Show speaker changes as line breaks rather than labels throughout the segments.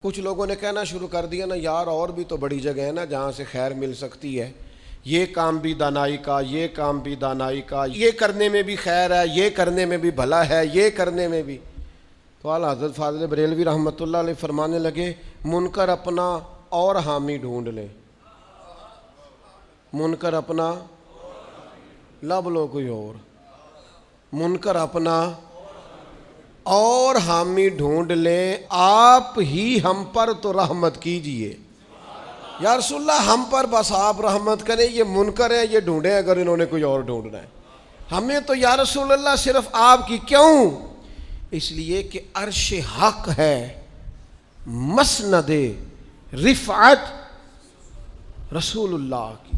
کچھ لوگوں نے کہنا شروع کر دیا نا یار اور بھی تو بڑی جگہ ہے نا جہاں سے خیر مل سکتی ہے، یہ کام بھی دانائی کا، یہ کام بھی دانائی کا، یہ کرنے میں بھی خیر ہے، یہ کرنے میں بھی بھلا ہے، یہ کرنے میں بھی۔ تو اعلیٰ حضرت فاضل بریلوی رحمۃ اللہ علیہ فرمانے لگے منکر اپنا اور حامی ڈھونڈ لے، منکر اپنا لب لو کوئی اور، منکر اپنا اور حامی ڈھونڈ لیں، آپ ہی ہم پر تو رحمت کیجئے۔ یا رسول اللہ ہم پر بس آپ رحمت کریں، یہ منکر ہے یہ ڈھونڈیں اگر انہوں نے کوئی اور ڈھونڈنا ہے، ہمیں تو یا رسول اللہ صرف آپ کی۔ کیوں؟ اس لیے کہ عرش حق ہے مسند رفعت رسول اللہ کی۔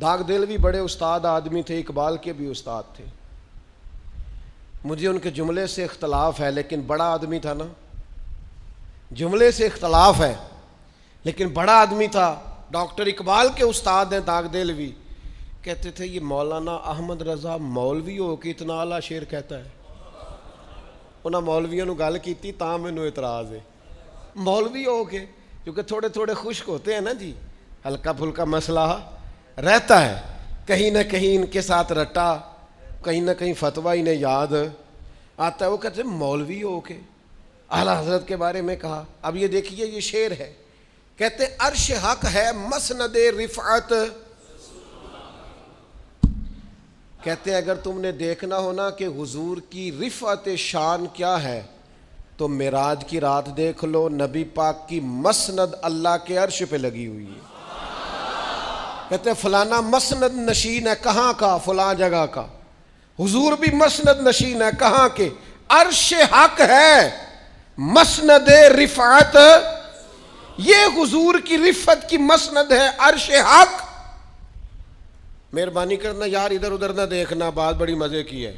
داغ دلوی بڑے استاد آدمی تھے، اقبال کے بھی استاد تھے، مجھے ان کے جملے سے اختلاف ہے لیکن بڑا آدمی تھا نا، جملے سے اختلاف ہے لیکن بڑا آدمی تھا۔ ڈاکٹر اقبال کے استاد ہیں داغ دلوی، کہتے تھے یہ مولانا احمد رضا مولوی ہو کے اتنا اعلیٰ شعر کہتا ہے۔ انہاں مولویوں نے گل کیتی تاں مینوں اعتراض ہے، مولوی ہو کے کیونکہ تھوڑے تھوڑے خشک ہوتے ہیں نا جی، ہلکا پھلکا مسئلہ رہتا ہے، کہیں نہ کہیں ان کے ساتھ رٹا، کہیں نہ کہیں فتویٰ انہیں یاد آتا ہے، وہ کہتے ہیں مولوی ہو کے اعلیٰ حضرت کے بارے میں کہا۔ اب یہ دیکھیے یہ شعر ہے، کہتے ہیں عرش حق ہے مسند رفعت، کہتے ہیں اگر تم نے دیکھنا ہونا کہ حضور کی رفعت شان کیا ہے تو معراج کی رات دیکھ لو، نبی پاک کی مسند اللہ کے عرش پہ لگی ہوئی ہے۔ کہتے ہیں فلانا مسند نشین ہے، کہاں کا؟ فلاں جگہ کا۔ حضور بھی مسند نشین ہے، کہاں کے؟ عرش حق ہے مسند رفعت، یہ حضور کی رفعت کی مسند ہے عرش حق۔ مہربانی کرنا یار ادھر ادھر نہ دیکھنا، بات بڑی مزے کی ہے۔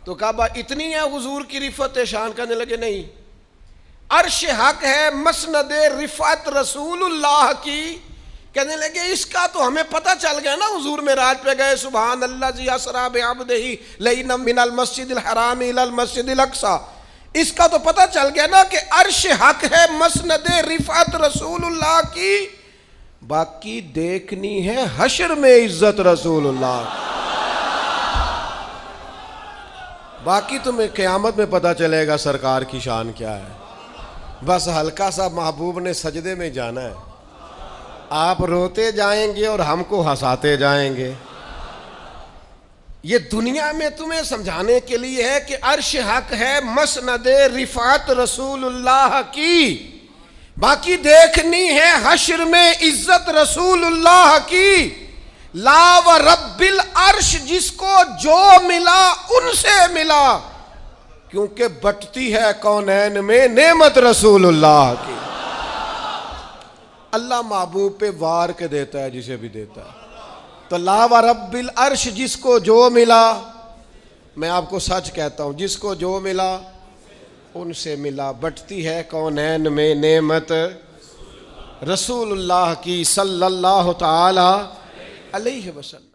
تو کہا اتنی ہے حضور کی رفعت شان؟ کہنے لگے نہیں، عرش حق ہے مسند رفعت رسول اللہ کی۔ کہنے لگے اس کا تو ہمیں پتہ چل گیا نا، حضور معراج پہ گئے، سبحان اللہ ذی اسریٰ بعبدہ لیلا من المسجد الحرام الی المسجد الاقصیٰ، اس کا تو پتہ چل گیا نا کہ عرش حق ہے مسند رفعت رسول اللہ کی، باقی دیکھنی ہے حشر میں عزت رسول اللہ، باقی تمہیں قیامت میں پتہ چلے گا سرکار کی شان کیا ہے۔ بس ہلکا سا محبوب نے سجدے میں جانا ہے، آپ روتے جائیں گے اور ہم کو ہنساتے جائیں گے۔ یہ دنیا میں تمہیں سمجھانے کے لیے ہے کہ عرش حق ہے مسند رفعت رسول اللہ کی، باقی دیکھنی ہے حشر میں عزت رسول اللہ کی۔ لا و رب العرش، جس کو جو ملا ان سے ملا، کیونکہ بٹتی ہے کونین میں نعمت رسول اللہ کی۔ اللہ محبوب پہ وار کے دیتا ہے جسے بھی دیتا ہے۔ تو لا و رب العرش، جس کو جو ملا، میں آپ کو سچ کہتا ہوں جس کو جو ملا ان سے ملا، بٹتی ہے کونین میں نعمت رسول اللہ کی صلی اللہ تعالی علیہ وسلم۔